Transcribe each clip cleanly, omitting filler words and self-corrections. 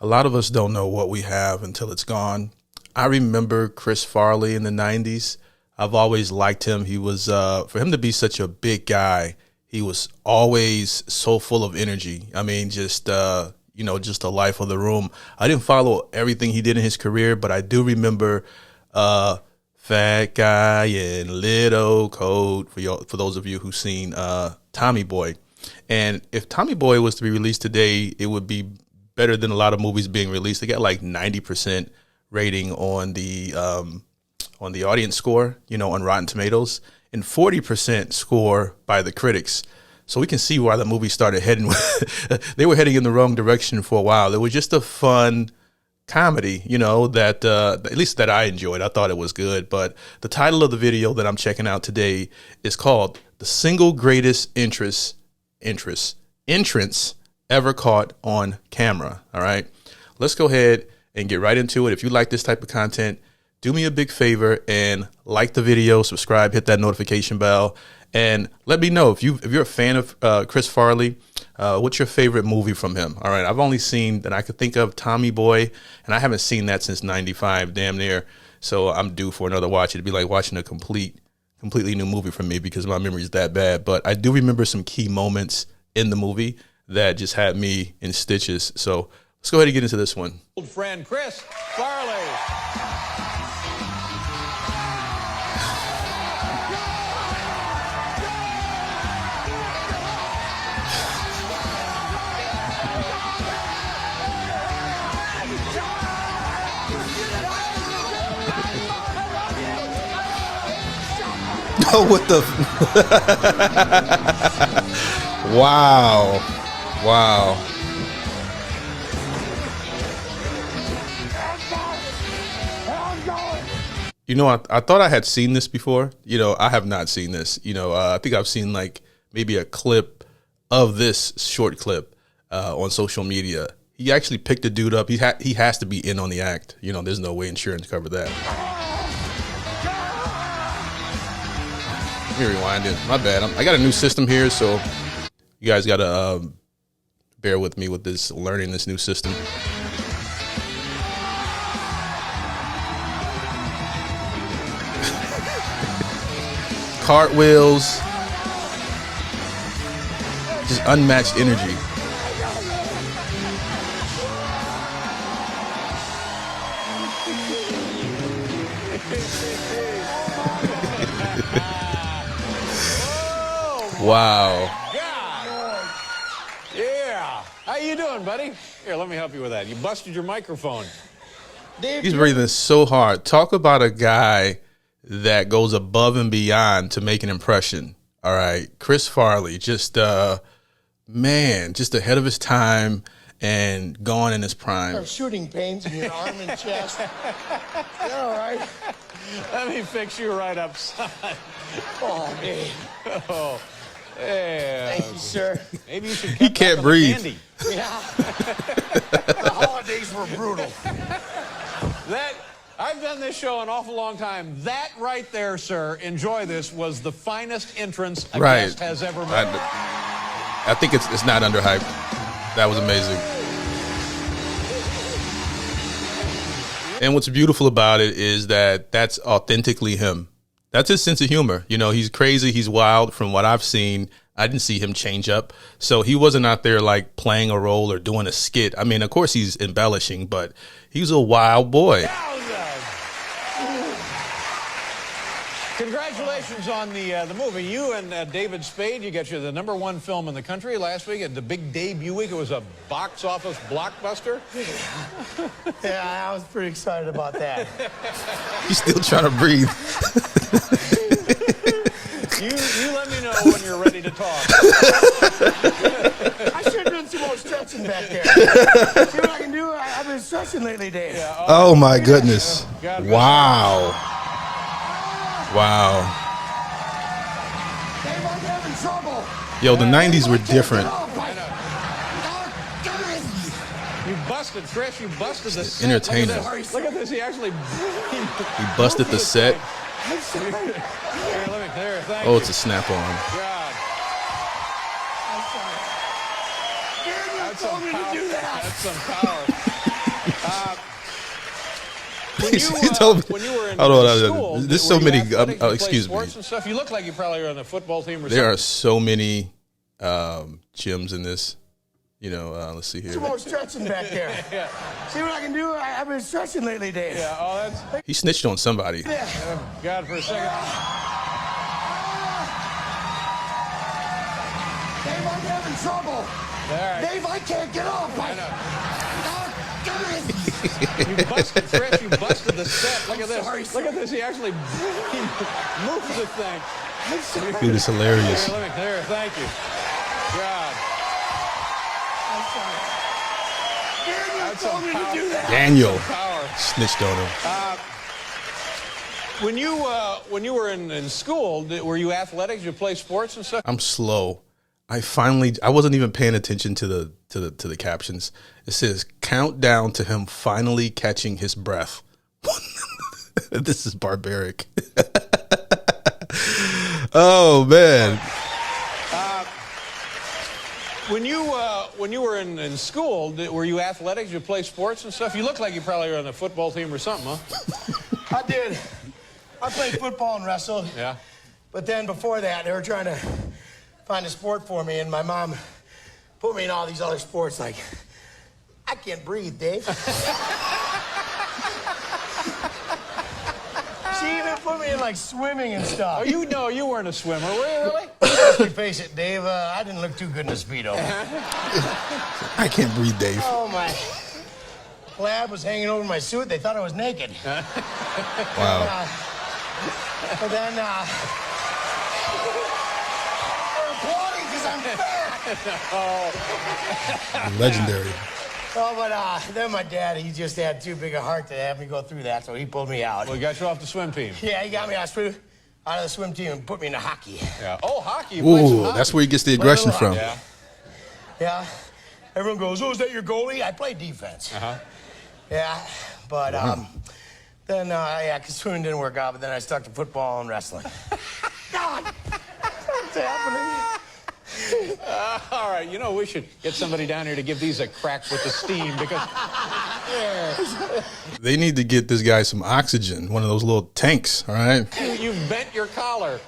A lot of us don't know what we have until it's gone. I remember Chris Farley in the 90s. I've always liked him. He was, for him to be such a big guy, he was always so full of energy. I mean, just the life of the room. I didn't follow everything he did in his career, but I do remember Fat Guy and Little Coat, for those of you who've seen Tommy Boy. And if Tommy Boy was to be released today, it would be better than a lot of movies being released. They got like 90% rating on the audience score, on Rotten Tomatoes, and 40% score by the critics. So we can see why the movie started heading. They were heading in the wrong direction for a while. It was just a fun comedy, that at least that I enjoyed. I thought it was good. But the title of the video that I'm checking out today is called "The Single Greatest Entrance Ever Caught on Camera." All right, let's go ahead and get right into it. If you like this type of content, do me a big favor and like the video, subscribe, hit that notification bell, and let me know if you're a fan of Chris Farley. What's your favorite movie from him? All right, I've only seen that I could think of Tommy Boy, and I haven't seen that since '95, damn near. So I'm due for another watch. It'd be like watching a completely new movie from me because my memory is that bad. But I do remember some key moments in the movie that just had me in stitches. So let's go ahead and get into this one. Old friend Chris Farley. Oh, what the? Wow. I thought I had seen this before. I have not seen this. I think I've seen like maybe a clip of this short clip on social media. He actually picked the dude up. He has to be in on the act. There's no way insurance covered that. Let me rewind it. My bad. I got a new system here, so you guys got to bear with me with this, learning this new system. Cartwheels. Just unmatched energy. Wow. God. Yeah. How you doing, buddy? Here, let me help you with that. You busted your microphone. He's breathing so hard. Talk about a guy that goes above and beyond to make an impression. All right. Chris Farley, just ahead of his time and gone in his prime. Shooting pains in your arm and chest. You're all right. Let me fix you right up, son. Oh, man. Oh. Yeah. Thank you, sir. Maybe you should He cut can't back on the breathe. candy. Yeah. The holidays were brutal. I've done this show an awful long time. That right there, sir, enjoy this, was the finest entrance a guest has ever made. I think it's not underhyped. That was amazing. And what's beautiful about it is that that's authentically him. That's his sense of humor. He's crazy. He's wild. From what I've seen, I didn't see him change up. So he wasn't out there like playing a role or doing a skit. I mean, of course he's embellishing, but he's a wild boy. Congratulations on the movie. You and David Spade, you got the #1 film in the country last week at the big debut week. It was a box office blockbuster. Yeah, I was pretty excited about that. He's still trying to breathe. You let me know when you're ready to talk. I should have done some more stretching back there. See what I can do? I've been stretching lately, Dave. Yeah, Oh my goodness. God. Wow. Wow. Dave, I'm having trouble. Yo, the 90s were different. You busted, Chris. You busted the set. Entertainer. Look at this. He actually. He busted the set. I'm sorry. Here, let me. There. Thank Oh, you. it's a snap on. God. I'm sorry. Dave, you That's told some me power. to do that. That's some power. When you, He told me. when you were in Hold on, school, there's were so you many. athletic? Did you play Excuse me. sports and stuff? You look like you probably were on the football team or There are something. so many gyms in this. You know, let's see here. Some more stretching back there. Yeah. See what I can do? I've been stretching lately, Dave. Yeah. Oh, that's. He snitched on somebody. God, for a second. Dave, I'm having trouble. All right. Dave, I can't get up. You busted, Chris. You busted the set. Look at this. sorry, Look at this. He actually moves the thing. Dude, it's hilarious. Here, there. Thank you. God. Daniel That's told me to do that. Daniel Power. snitched on him. When you were in school, were you athletic? Did you play sports and stuff? I'm slow. I wasn't even paying attention to the captions. It says countdown to him finally catching his breath. This is barbaric. Oh man. When you were in school, were you athletic? Did you play sports and stuff? You look like you probably were on the football team or something, huh? I did. I played football and wrestled. Yeah. But then before that, they were trying to find a sport for me, and my mom put me in all these other sports. Like, I can't breathe, Dave. She even put me in like swimming and stuff. Oh, you weren't a swimmer, were you really? Let's face it, Dave. I didn't look too good in a Speedo. I can't breathe, Dave. Oh my! Flab was hanging over my suit. They thought I was naked. Wow. But then they're applauding because I'm fat. Legendary. Oh, but then my dad, he just had too big a heart to have me go through that, so he pulled me out. Well, he got you off the swim team. Yeah, he got me out of the swim team and put me into hockey. Yeah. Oh, hockey. You played some Ooh, hockey. that's where he gets the aggression Little from. Yeah. Yeah. Everyone goes, "Oh, is that your goalie?" I play defense. Uh-huh. Yeah, but then because swimming didn't work out, but then I stuck to football and wrestling. God, what's happening? All right. You know, we should get somebody down here to give these a crack with the steam because. They need to get this guy some oxygen, one of those little tanks, all right? You bent your collar.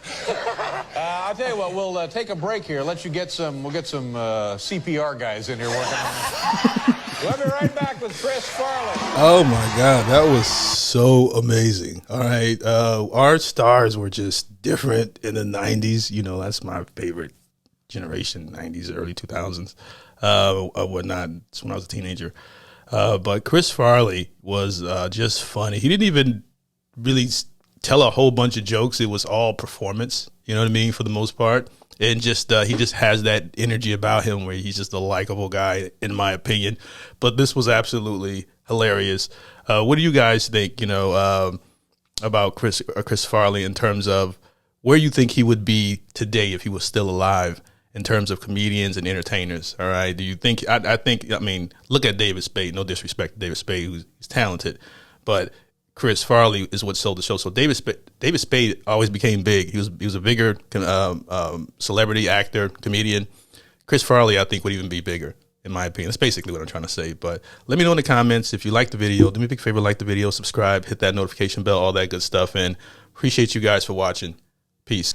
I'll tell you what, we'll take a break here. We'll get some CPR guys in here working on it. We'll be right back with Chris Farley. Oh my God, that was so amazing. All right. Our stars were just different in the 90s. You know, that's my favorite generation, 90s, early 2000s, whatnot. It's when I was a teenager. But Chris Farley was just funny. He didn't even really tell a whole bunch of jokes. It was all performance, you know what I mean, for the most part. And just he just has that energy about him where he's just a likable guy, in my opinion. But this was absolutely hilarious. What do you guys think, you know, about Chris Farley in terms of where you think he would be today if he was still alive in terms of comedians and entertainers? All right. Do you think, I mean, look at David Spade. No disrespect to David Spade, who's talented, but Chris Farley is what sold the show. So David Spade always became big. He was a bigger celebrity, actor, comedian. Chris Farley, I think, would even be bigger, in my opinion. That's basically what I'm trying to say. But let me know in the comments if you like the video. Do me a big favor, like the video, subscribe, hit that notification bell, all that good stuff. And appreciate you guys for watching. Peace.